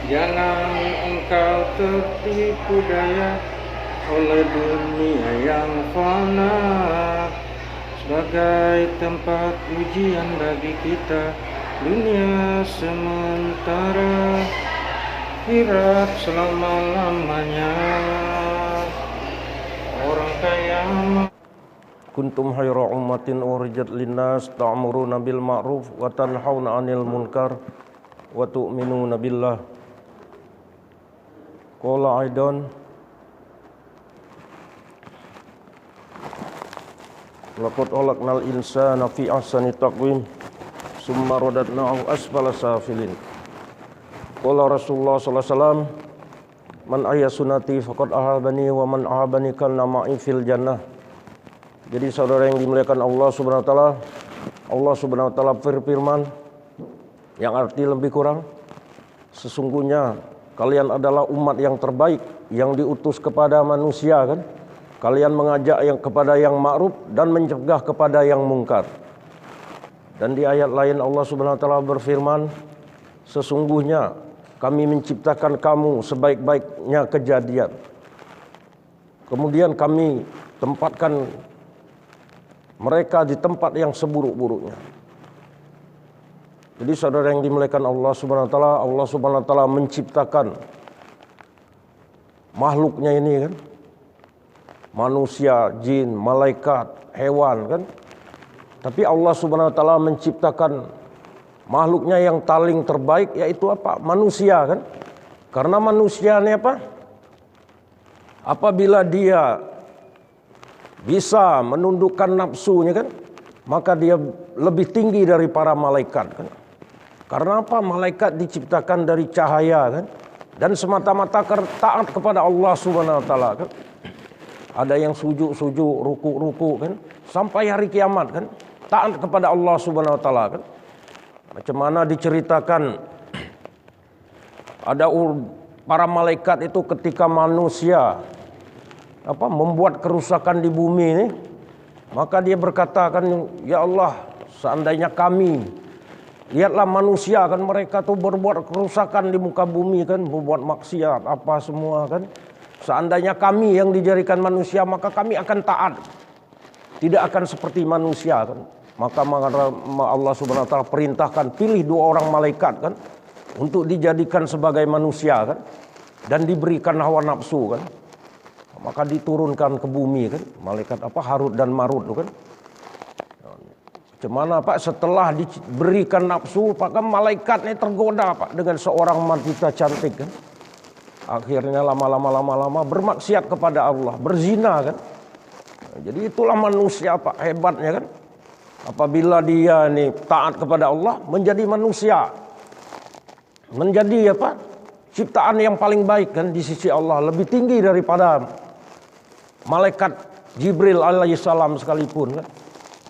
Jangan engkau tertipu daya oleh dunia yang fana, sebagai tempat ujian bagi kita. Dunia sementara, akhirat selama-lamanya. Orang kaya Kuntum khayra ummatin ukhrijat linnas ta'muruna bil ma'ruf wa tanhauna 'anil munkar wa tu'minuna billah. Qala aidan laqad khalaqnal insana fi ahsani taqwim summa radadnahu asfala safilin. Qala Rasulullah sallallahu alaihi wasallam, man ahya sunnati faqad ahabani wa man ahabani kana ma'i fil jannah. Jadi saudara yang dimuliakan Allah Subhanahu wa taala berfirman yang arti lebih kurang, sesungguhnya kalian adalah umat yang terbaik yang diutus kepada manusia kan? Kalian mengajak yang kepada yang ma'ruf dan mencegah kepada yang mungkar. Dan di ayat lain Allah Subhanahu wa taala berfirman, sesungguhnya kami menciptakan kamu sebaik-baiknya kejadian. Kemudian kami tempatkan mereka di tempat yang seburuk-buruknya. Jadi saudara yang dimuliakan Allah Subhanahu wa taala menciptakan makhluknya ini kan, manusia, jin, malaikat, hewan kan. Tapi Allah Subhanahu wa taala menciptakan makhluknya yang paling terbaik, yaitu apa? Manusia kan. Karena manusia ini apa? Apabila dia bisa menundukkan nafsunya kan, maka dia lebih tinggi dari para malaikat kan. Karena apa? Malaikat diciptakan dari cahaya kan, dan semata-mata taat kepada Allah Subhanahu wa taala kan. Ada yang sujud, ruku kan, sampai hari kiamat kan, taat kepada Allah Subhanahu wa taala kan. Macam mana diceritakan ada para malaikat itu ketika manusia membuat kerusakan di bumi ini, maka dia berkata kan, ya Allah, seandainya kami, lihatlah manusia kan, mereka tuh berbuat kerusakan di muka bumi kan, membuat maksiat apa semua kan. Seandainya kami yang dijadikan manusia, maka kami akan taat, tidak akan seperti manusia kan. Maka Allah Subhanahu wa taala perintahkan, pilih 2 orang malaikat kan, untuk dijadikan sebagai manusia kan, dan diberikan hawa nafsu kan. Maka diturunkan ke bumi kan, malaikat Harut dan Marut kan. Macam mana setelah diberikan nafsu, maka malaikat ini tergoda dengan seorang wanita cantik kan. Akhirnya lama-lama bermaksiat kepada Allah, berzina kan. Jadi itulah manusia hebatnya kan. Apabila dia ini taat kepada Allah, menjadi manusia, menjadi ciptaan yang paling baik kan di sisi Allah, lebih tinggi daripada malaikat Jibril alaihissalam sekalipun kan.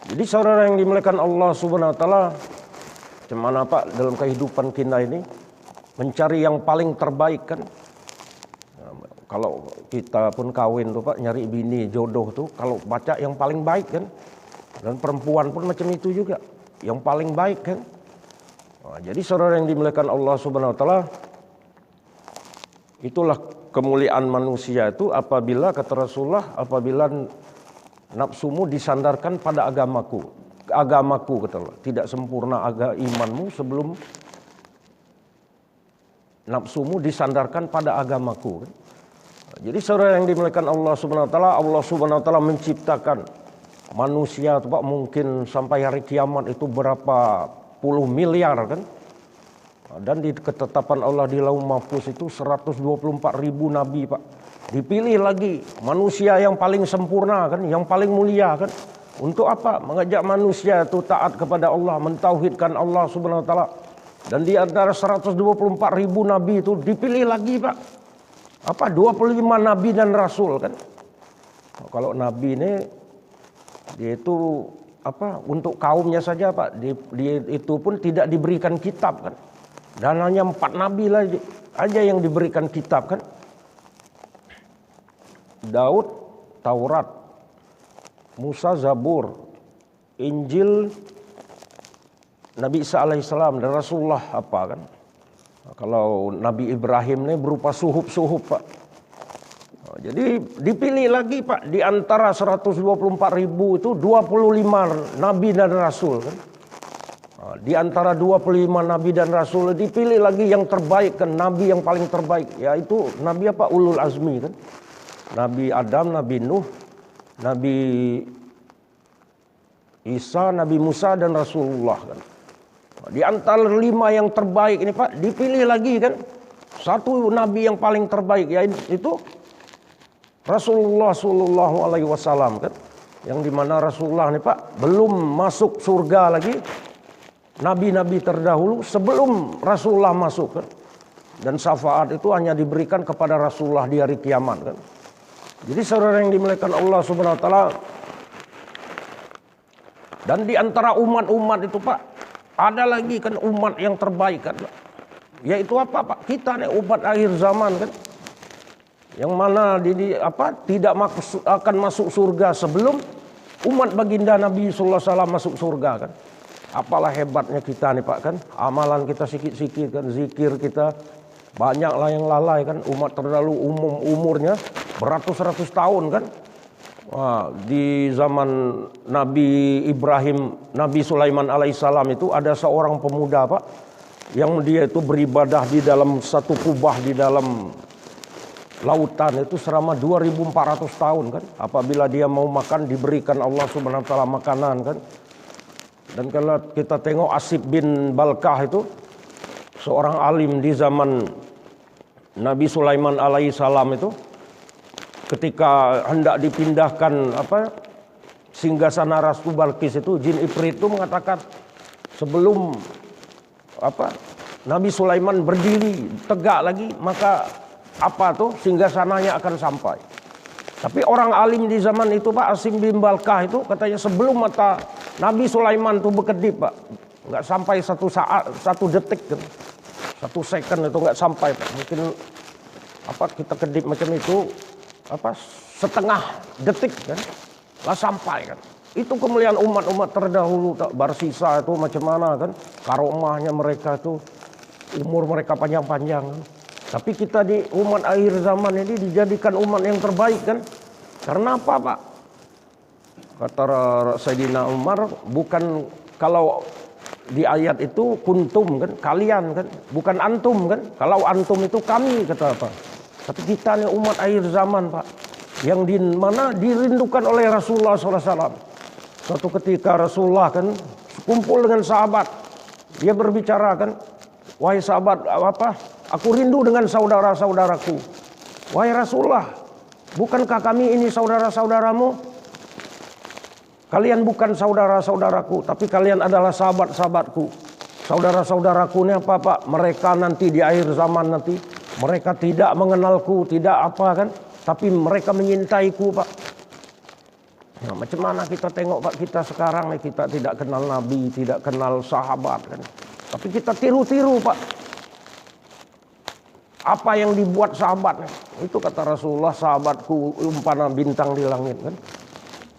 Jadi saudara yang dimuliakan Allah Subhanahu wa taala, macam mana dalam kehidupan kita ini mencari yang paling terbaik kan. Kalau kita pun kawin tuh nyari bini jodoh tuh, kalau baca yang paling baik kan. Dan perempuan pun macam itu juga, yang paling baik kan. Jadi saudara yang dimuliakan Allah Subhanahu wa taala, itulah kemuliaan manusia itu apabila, kata Rasulullah, apabila nafsumu disandarkan pada agamaku kata Allah. Tidak sempurna imanmu sebelum nafsumu disandarkan pada agamaku. Jadi saudara yang dimuliakan Allah Subhanahu wa taala menciptakan manusia itu mungkin sampai hari kiamat itu berapa puluh miliar kan. Dan di ketetapan Allah di Lauh Mahfuz itu 124.000 nabi Dipilih lagi manusia yang paling sempurna kan, yang paling mulia kan. Untuk apa? Mengajak manusia itu taat kepada Allah, mentauhidkan Allah Subhanahu wa taala. Dan di antara 124.000 nabi itu dipilih lagi 25 nabi dan rasul kan. Kalau nabi ini dia itu untuk kaumnya saja dia itu pun tidak diberikan kitab kan. Dan hanya 4 nabi aja yang diberikan kitab kan. Daud Taurat, Musa Zabur, Injil, Nabi Isa alaihissalam, dan Rasulullah kan. Kalau Nabi Ibrahim ini berupa suhub-suhub, Pak. Jadi dipilih lagi, Pak, di antara 124.000 itu 25 nabi dan rasul kan. Di antara 25 nabi dan rasul dipilih lagi yang terbaik kan, nabi yang paling terbaik, yaitu nabi apa? Ulul azmi kan. Nabi Adam, Nabi Nuh, Nabi Isa, Nabi Musa dan Rasulullah kan. Di antara 5 yang terbaik ini, Pak, dipilih lagi kan satu nabi yang paling terbaik, yaitu Rasulullah Sallallahu Alaihi Wasallam kan, yang dimana Rasulullah ini, Pak, belum masuk surga lagi. Nabi-nabi terdahulu sebelum Rasulullah masuk kan, dan syafaat itu hanya diberikan kepada Rasulullah di hari kiamat kan. Jadi saudara yang dimuliakan Allah Subhanahu Wa Taala, dan di antara umat-umat itu, Pak, ada lagi kan umat yang terbaik kan, yaitu apa, Pak? Kita nih umat akhir zaman kan, yang mana tidak akan masuk surga sebelum umat baginda Nabi Sallallahu Alaihi Wasallam masuk surga kan. Apalah hebatnya kita nih, Pak kan, amalan kita sikit-sikit kan, zikir kita banyaklah yang lalai kan. Umat terdahulu umurnya beratus-ratus tahun kan. Wah, di zaman Nabi Ibrahim, Nabi Sulaiman alaihissalam itu ada seorang pemuda, Pak, yang dia itu beribadah di dalam satu kubah di dalam lautan itu selama 2400 tahun kan. Apabila dia mau makan diberikan Allah Subhanahu Wa Taala makanan kan. Dan kalau kita tengok Asib bin Balkah itu seorang alim di zaman Nabi Sulaiman alaihissalam itu, ketika hendak dipindahkan singgasana Ratu Balkis itu, jin Ifrit itu mengatakan sebelum Nabi Sulaiman berdiri tegak lagi, maka singgasananya akan sampai. Tapi orang alim di zaman itu, Pak, Asim bin Balkah itu katanya sebelum mata Nabi Sulaiman itu berkedip, Pak, nggak sampai 1 detik kan, 1 second itu nggak sampai, Pak. Mungkin kita kedip macam itu setengah detik kan, lah sampai kan. Itu kemuliaan umat-umat terdahulu, tak bersisa itu macam mana kan, karomahnya mereka itu, umur mereka panjang-panjang kan. Tapi kita di umat akhir zaman ini dijadikan umat yang terbaik kan. Karena apa, Pak? Kata Sayyidina Umar, bukan kalau di ayat itu kuntum kan, kalian kan, bukan antum kan. Kalau antum itu kami, kata apa. Tapi kita nih umat akhir zaman, Pak, yang di mana dirindukan oleh Rasulullah SAW. Suatu ketika Rasulullah kan kumpul dengan sahabat, dia berbicara kan, wahai sahabat, aku rindu dengan saudara-saudaraku. Wahai Rasulullah, bukankah kami ini saudara-saudaramu? Kalian bukan saudara-saudaraku, tapi kalian adalah sahabat-sahabatku. Saudara-saudaraku ini apa, Pak? Mereka nanti di akhir zaman nanti, mereka tidak mengenalku, tidak kan, tapi mereka menyintaiku, Pak. Nah, macam mana kita tengok, Pak, kita sekarang nih, kita tidak kenal Nabi, tidak kenal sahabat kan. Tapi kita tiru-tiru, Pak. Apa yang dibuat sahabat, itu kata Rasulullah, sahabatku umpama bintang di langit kan.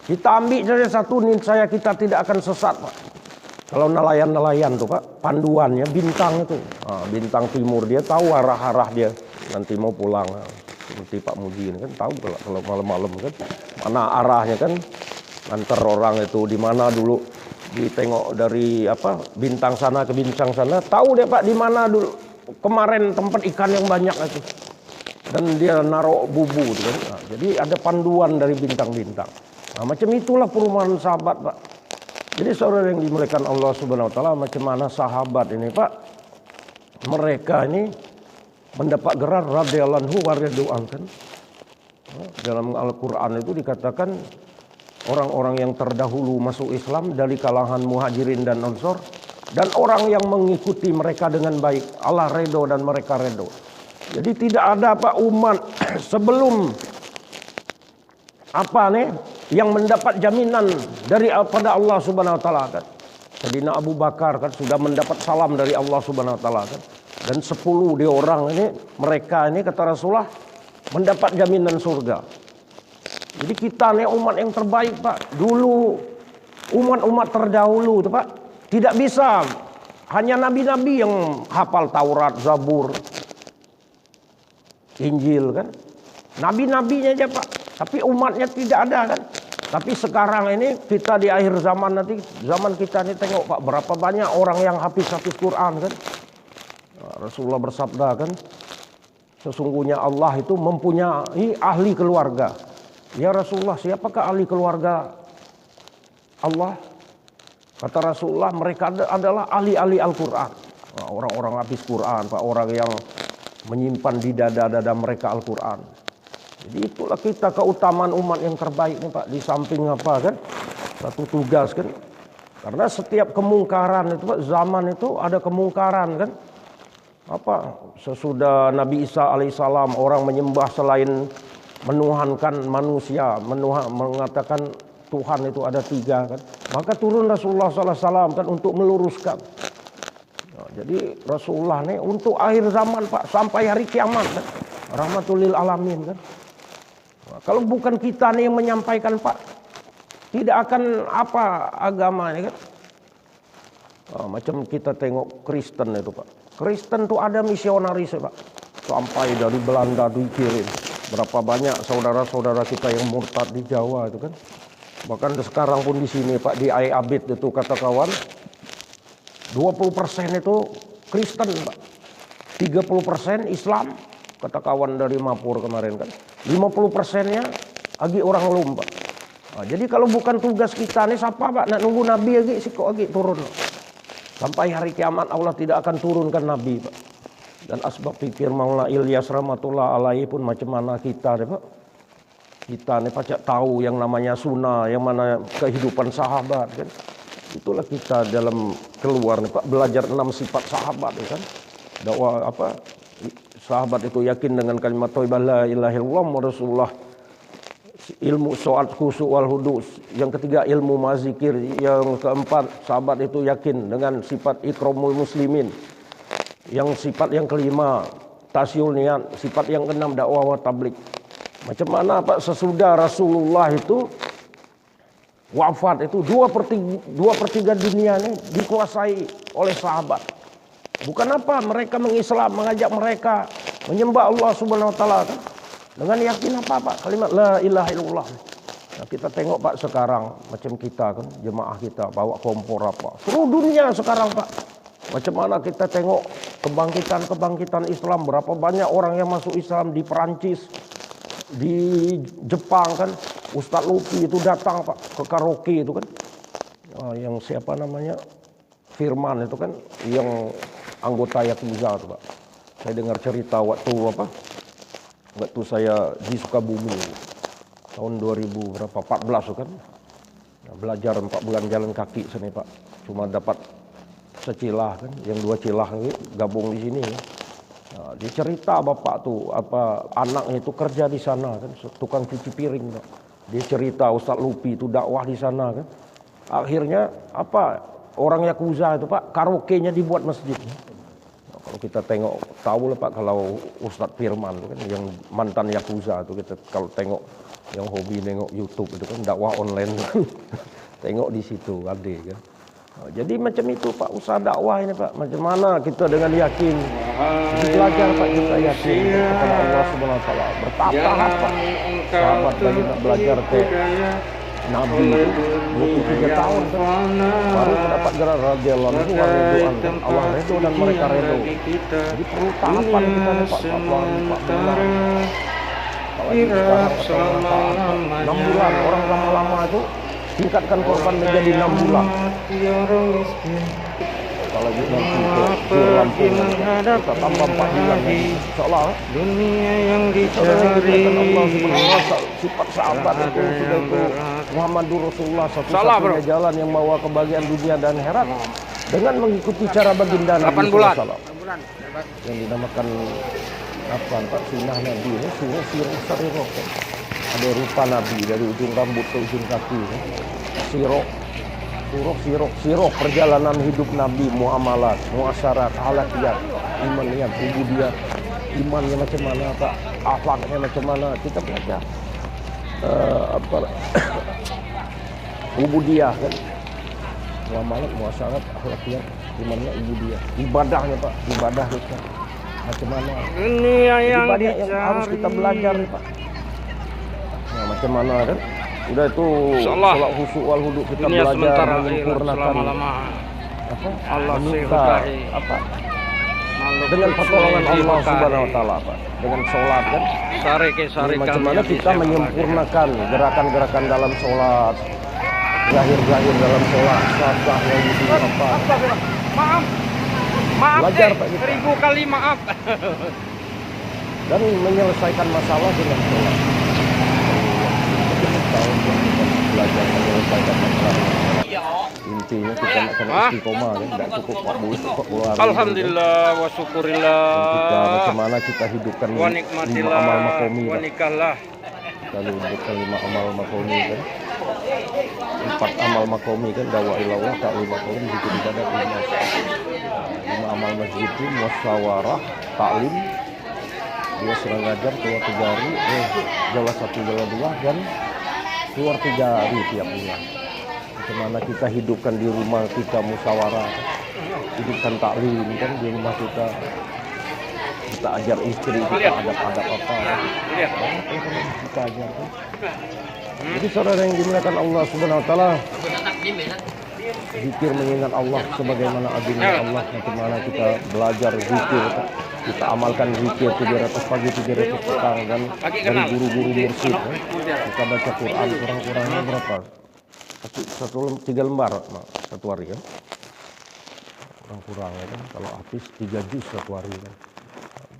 Kita ambil saja satu, niscaya kita tidak akan sesat, Pak. Kalau nelayan-nelayan tuh, Pak, panduannya bintang itu. Bintang timur, dia tahu arah-arah dia nanti mau pulang. Seperti Pak Muji ini kan tahu kalau malam-malam kan mana arahnya kan, antar orang itu di mana dulu ditengok dari bintang sana ke bintang sana, tahu deh, Pak, di mana dulu kemarin tempat ikan yang banyak itu, dan dia naruh bubu itu kan. Jadi ada panduan dari bintang-bintang. Nah, macam itulah perumahan sahabat, Pak. Jadi saudara yang dimuliakan Allah Subhanahu Wa Taala, macam mana sahabat ini, Pak, mereka ini mendapat gelar radhiyallahu anhu wa radhiyallahu anhu. Dalam Al-Quran itu dikatakan orang-orang yang terdahulu masuk Islam dari kalangan muhajirin dan ansor, dan orang yang mengikuti mereka dengan baik, Allah redho dan mereka redho. Jadi tidak ada, Pak, umat sebelum yang mendapat jaminan dari pada Allah Subhanahu Wa Taala kan. Sayyidina Abu Bakar kan sudah mendapat salam dari Allah Subhanahu Wa Taala kan. Dan 10 dia orang ini, mereka ini kata Rasulullah mendapat jaminan surga. Jadi kita nih umat yang terbaik, Pak. Dulu umat-umat terdahulu tuh, Pak, tidak bisa Hanya nabi-nabi yang hafal Taurat, Zabur, Injil kan. Nabi-nabinya aja Pak. Tapi umatnya tidak ada kan. Tapi sekarang ini kita di akhir zaman nanti, zaman kita ini tengok Pak, berapa banyak orang yang hafiz-hafiz Quran kan. Rasulullah bersabda kan, sesungguhnya Allah itu mempunyai ahli keluarga. Ya Rasulullah, siapakah ahli keluarga Allah? Kata Rasulullah, mereka adalah ahli-ahli Al-Quran. Orang-orang habis Quran, Pak, orang yang menyimpan di dada-dada mereka Al-Quran. Jadi itulah kita keutamaan umat yang terbaik nih Pak. Di samping apa kan, satu tugas kan. Karena setiap kemungkaran itu Pak, zaman itu ada kemungkaran kan. Apa, sesudah Nabi Isa alaihissalam orang menyembah selain menuhankan manusia, mengatakan Tuhan itu ada 3 kan. Maka turun Rasulullah SAW kan untuk meluruskan. Nah, jadi Rasulullah nih untuk akhir zaman Pak, sampai hari kiamat kan. Rahmatul lil alamin kan. Nah, kalau bukan kita nih yang menyampaikan Pak, tidak akan apa agama ini kan. Nah, macam kita tengok Kristen itu Pak. Kristen tuh ada misionaris ya Pak. Sampai dari Belanda dikirim. Berapa banyak saudara-saudara kita yang murtad di Jawa itu kan. Bahkan sekarang pun di sini Pak, di Abid itu kata kawan, 20% itu Kristen Pak, 30% Islam, kata kawan dari Mapur kemarin kan, 50%-nya agi orang Lum Pak. Nah, jadi kalau bukan tugas kita nih siapa Pak, nak nunggu Nabi lagi siko lagi turun. Sampai hari kiamat Allah tidak akan turunkan Nabi Pak. Dan asbab pikir Maulana Ilyas rahmatullah alaihi pun macam mana kita deh Pak. Kita nih pacak tahu yang namanya sunnah, yang mana kehidupan sahabat kan. Itulah kita dalam keluar nih Pak, belajar 6 sifat sahabat ya kan. Dakwah apa? Sahabat itu yakin dengan kalimat thayyibah la ilaha illallah Rasulullah. Ilmu sholat khusyuk wal hudus. Yang ketiga ilmu mazikir. Yang keempat sahabat itu yakin dengan sifat ikramul muslimin. Yang sifat yang kelima tasyul niat. Sifat yang keenam dakwah wa tabligh. Macam mana Pak sesudah Rasulullah itu wafat itu 2/3 dunia ini dikuasai oleh sahabat. Bukan apa, mereka mengislam, mengajak mereka menyembah Allah Subhanahu wa taala kan. Dengan yakin apa Pak? Kalimat la ilaha illallah. Nah, kita tengok Pak sekarang macam kita kan, jemaah kita bawa kompor apa. Seluruh dunia sekarang Pak. Macam mana kita tengok kebangkitan Islam, berapa banyak orang yang masuk Islam di Perancis, di Jepang kan. Ustadz Lupi itu datang Pak ke karaoke itu kan. Yang siapa namanya? Firman itu kan yang anggota Yakuza itu Pak. Saya dengar cerita waktu saya di Sukabumi tahun 2014 itu kan. Nah, belajar 4 bulan jalan kaki sini Pak. Cuma dapat secilah kan, yang 2 cilah gabung di sini ya. Nah, dia cerita bapak tuh anaknya itu kerja di sana kan, tukang cuci piring Pak. Dia cerita Ustadz Lupi itu dakwah di sana kan. Akhirnya orang Yakuza itu Pak, karaoke-nya dibuat masjid. Nah, kalau kita tengok tahu lah Pak, kalau Ustadz Firman itu kan yang mantan Yakuza itu, kita kalau tengok yang hobi nengok YouTube itu kan dakwah online kan. Tengok di situ ada kan. Nah, jadi macam itu Pak usaha dakwah ini Pak. Macam mana kita dengan yakin belajar Pak, kita yakin kepada Allah Subhanahu wa taala. Bertahap Pak. Sahabat bagi nak belajar ke Nabi 23 tahun kan. Baru mendapat gelar radhiyallahu anhu kan. Allah redho dan mereka redho. Jadi perlu tahapan kita nih Pak. Apalagi sekarang 6 bulan orang lama-lama itu tingkatkan korban menjadi 6 bulan. Apalagi nanti ke Lampung kita tambah 4 bulan insyaAllah. Dunia yang dicari Allah sifat sahabat itu sudah itu Muhammadur Rasulullah satu-satunya jalan yang membawa kebahagiaan dunia dan akhirat dengan mengikuti cara baginda Nabi SAW yang dinamakan Pak sunnah Nabi ini sunnah sirah. Ada rupa Nabi dari ujung rambut ke ujung kaki. Sirah perjalanan hidup Nabi, muamalat, muasyarat, halakiyat, imaniyat, ubudiyat, imannya macam mana Pak, akhlaknya macam mana, kita belajar ubudiyah kan. muamalah, muasyarat, akhlakiyat, imannya, ibudiyah. Ibadahnya Pak, ibadah kita. Macam mana? Ini yang Ibadah yang harus kita belajar nih Pak. Nah, macam mana kan? Udah itu sholat khusyuk wal hudu kita belajar menyempurnakan apa? Allah meminta apa? Dengan pertolongan Allah Subhanahu wa taala Pak. Dengan sholat kan? Macam mana kita menyempurnakan gerakan-gerakan dalam sholat, zahir-zahir dalam sholat, sah yang apa? Maaf Belajar Pak kita. 1000 kali maaf. Dan menyelesaikan masalah dengan sholat. Belajar menyelesaikan masalah. Intinya kita nak kena istiqomah kan, tidak cukup 40 hari. Alhamdulillah wa syukurillah. Kita macam mana kita hidupkan Wa 5 nikmatillah amal makomi. wa nikahlah. Kita hidupkan 5 amal makomi kan. 4 amal makomi kan, dakwah ilallah, ta'lim makomi, zikir ibadah, 5 amal masjid itu musyawarah, taklim, 2 serang ngajar, keluar 3 hari, jalan 1 jalan 2 dan keluar 3 hari tiap bulan. Bagaimana kita hidupkan di rumah kita musyawarah, hidupkan taklim kan di rumah kita ajar istri kita adab-adab apa, kita ajar kan. Jadi saudara yang dimuliakan Allah Subhanahu Wa Taala, zikir mengingat Allah sebagaimana agungnya Allah. Bagaimana kita belajar zikir, kita amalkan zikir 300 pagi 300 petang dan dari guru-guru mursyid. Kita baca Quran kurang-kurangnya berapa? 3 lembar satu hari kan? Kurang-kurang ya kan? Kalau habis 3 juz satu hari kan?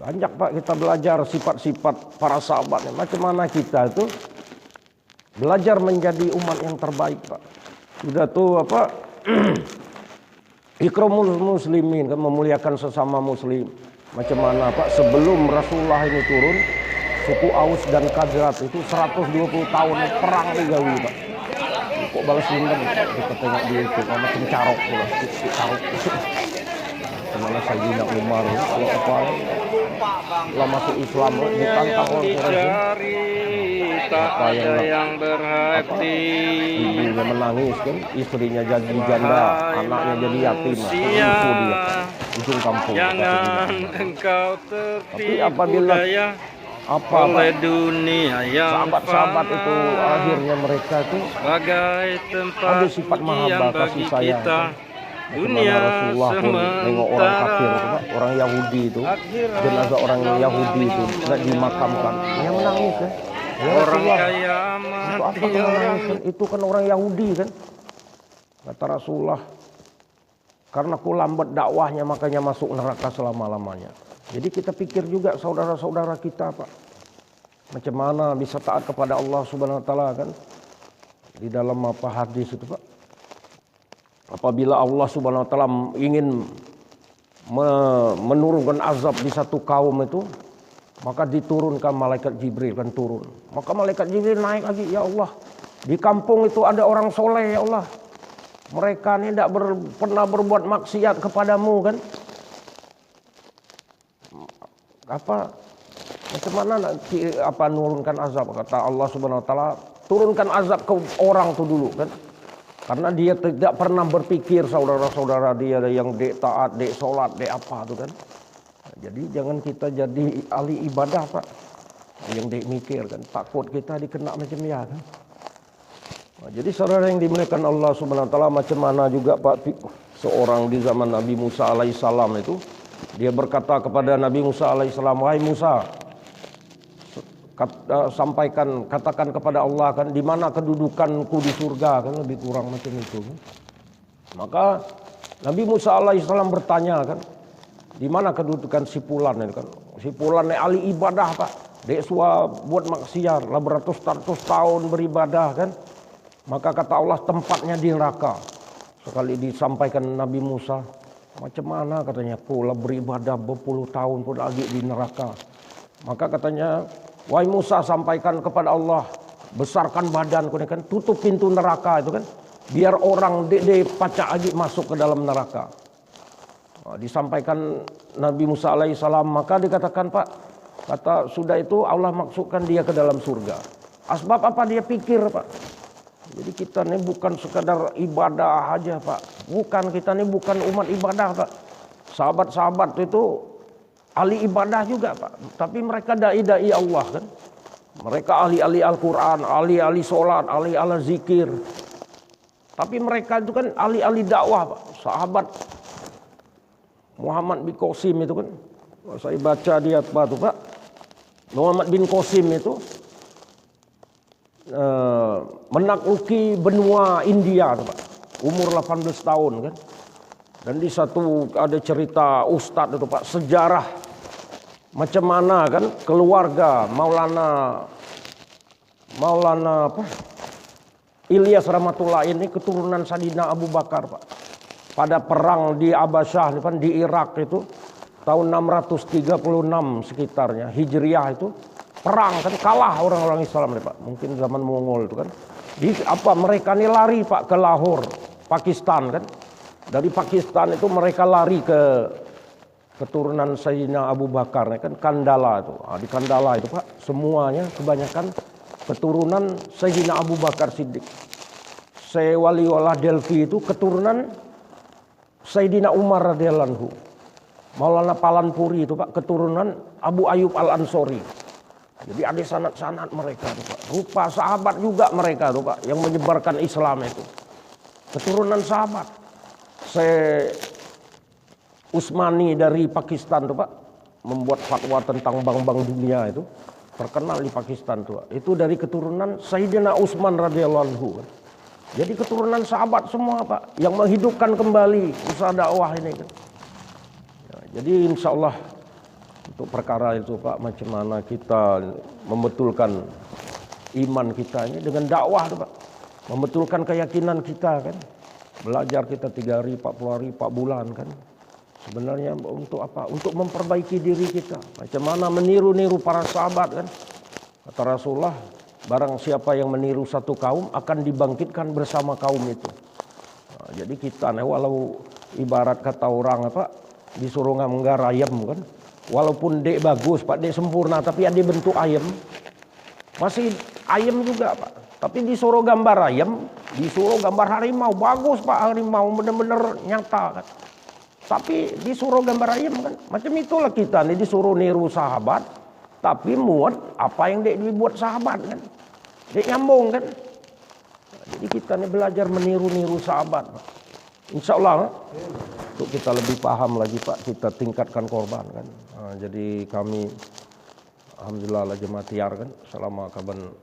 Banyak Pak kita belajar sifat-sifat para sahabat. Macam mana kita itu belajar menjadi umat yang terbaik Pak. Sudah tuh apa? Ikramul muslimin kan, memuliakan sesama muslim. Macam mana Pak sebelum Rasulullah ini turun, suku Aus dan Khazraj itu 120 tahun perang digawi Pak. Kok balas dendam kita tengok dia itu macam carok pula, carok. Kemana Sayyidina Umar kalau apa lah masuk Islam ditantang orang Quraisy. Tak ada yang berhati. Ibunya menangis kan, istrinya jadi janda, anaknya jadi yatim. Itu dia, ujung kampung. Jangan engkau apabila oleh dunia yang sahabat-sahabat itu akhirnya mereka itu sebagai tempat ada sifat mahabbah kasih sayang. Dunia Rasulullah pun nengok orang kafir, orang Yahudi itu, jenazah orang Yahudi itu tidak dimakamkan, yang menangis kan. Ya, orang Rasulullah, kaya mati orang itu kan orang Yahudi kan. Kata Rasulullah, karena ku lambat dakwahnya makanya masuk neraka selama-lamanya. Jadi kita pikir juga saudara-saudara kita Pak, macam mana bisa taat kepada Allah Subhanahu Wa Taala kan. Di dalam apa hadis itu Pak, apabila Allah Subhanahu Wa Taala ingin menurunkan azab di satu kaum itu, maka diturunkan malaikat Jibril kan turun. Maka malaikat Jibril naik lagi, ya Allah, di kampung itu ada orang soleh ya Allah. Mereka ini tidak pernah berbuat maksiat kepadamu kan. Apa macam mana nurunkan azab? Kata Allah Subhanahu Wa Taala, turunkan azab ke orang tuh dulu kan. Karena dia tidak pernah berpikir saudara-saudara dia yang dek taat, dek sholat, dek apa tuh kan. Jadi jangan kita jadi ahli ibadah Pak, yang dek mikir kan, takut kita dikena macam ya kan. Nah, jadi saudara yang dimuliakan Allah Subhanahu Wa Taala, macam mana juga Pak, seorang di zaman Nabi Musa alaihissalam itu, dia berkata kepada Nabi Musa alaihissalam, wahai Musa, katakan kepada Allah kan, di mana kedudukanku di surga kan, lebih kurang macam itu kan. Maka Nabi Musa alaihissalam bertanya kan, di mana kedudukan si Fulan ini kan, si Fulan ini ahli ibadah Pak, dek sua buat maksiat lah beratus-ratus tahun beribadah kan. Maka kata Allah, tempatnya di neraka. Sekali disampaikan Nabi Musa, macam mana katanya, pula beribadah berpuluh tahun pun lagi di neraka. Maka katanya, wahai Musa, sampaikan kepada Allah, besarkan badanku ini kan, tutup pintu neraka itu kan, biar orang dek pacak lagi masuk ke dalam neraka. Nah, disampaikan Nabi Musa alaihissalam, maka dikatakan Pak, kata sudah itu Allah maksudkan dia ke dalam surga. Asbab apa dia pikir Pak? Jadi kita ini bukan sekadar ibadah aja Pak. Bukan, kita ini bukan umat ibadah Pak. Sahabat-sahabat itu ahli ibadah juga Pak. Tapi mereka dai-dai Allah kan. Mereka ahli-ahli Al-Quran, ahli-ahli sholat, ahli-ahli zikir. Tapi mereka itu kan ahli-ahli dakwah Pak. Sahabat Muhammad bin Qasim itu kan. Saya baca di apa tuh Pak. Muhammad bin Qasim itu menakluki benua India tuh, Pak. Umur 18 tahun kan. Dan di satu ada cerita ustadz itu Pak, sejarah macam mana kan keluarga Maulana apa? Ilyas Rahmatullah ini keturunan Sayyidina Abu Bakar Pak. Pada perang di Abasyah kan di Irak itu tahun 636 sekitarnya Hijriah itu perang kan kalah orang-orang Islam nih Pak. Mungkin zaman Mongol itu kan. Di apa mereka ini lari Pak ke Lahore, Pakistan kan. Dari Pakistan itu mereka lari ke keturunan Sayyidina Abu Bakar kan Kandala itu. Nah, di Kandala itu Pak semuanya kebanyakan keturunan Sayyidina Abu Bakar Siddiq. Waliullah Delhi itu keturunan Sayyidina Umar radhiyallahu anhu. Maulana Palanpuri itu Pak keturunan Abu Ayyub Al-Ansori. Jadi ada sanad-sanad mereka tuh Pak. Rupa sahabat juga mereka tuh Pak yang menyebarkan Islam itu. Keturunan sahabat. Usmani dari Pakistan tuh Pak membuat fatwa tentang bank-bank dunia itu terkenal di Pakistan tuh Pak. Itu dari keturunan Sayyidina Utsman radhiyallahu anhu. Jadi keturunan sahabat semua Pak yang menghidupkan kembali usaha dakwah ini kan. Ya, jadi insya Allah untuk perkara itu Pak macam mana kita membetulkan iman kita ini dengan dakwah tuh Pak. Membetulkan keyakinan kita kan. Belajar kita 3 hari, 40 hari, 4 bulan kan. Sebenarnya untuk apa? Untuk memperbaiki diri kita. Macam mana meniru-niru para sahabat kan. Kata Rasulullah, barang siapa yang meniru satu kaum akan dibangkitkan bersama kaum itu. Nah, jadi kita nih walau ibarat kata orang apa disuruh nganggar ayam kan. Walaupun dek bagus Pak, dek sempurna tapi ada bentuk ayam. Masih ayam juga Pak. Tapi disuruh gambar ayam, disuruh gambar harimau. Bagus Pak harimau, benar-benar nyata kan. Tapi disuruh gambar ayam kan. Macam itulah kita nih disuruh niru sahabat. Tapi muat apa yang dia dibuat sahabat kan. Dia nyambung kan. Jadi kita nih belajar meniru-niru sahabat Pak. Insya Allah untuk kita lebih paham lagi Pak. Kita tingkatkan korban kan. Nah, jadi kami Alhamdulillah lah jemaat tiar kan. Selama kaban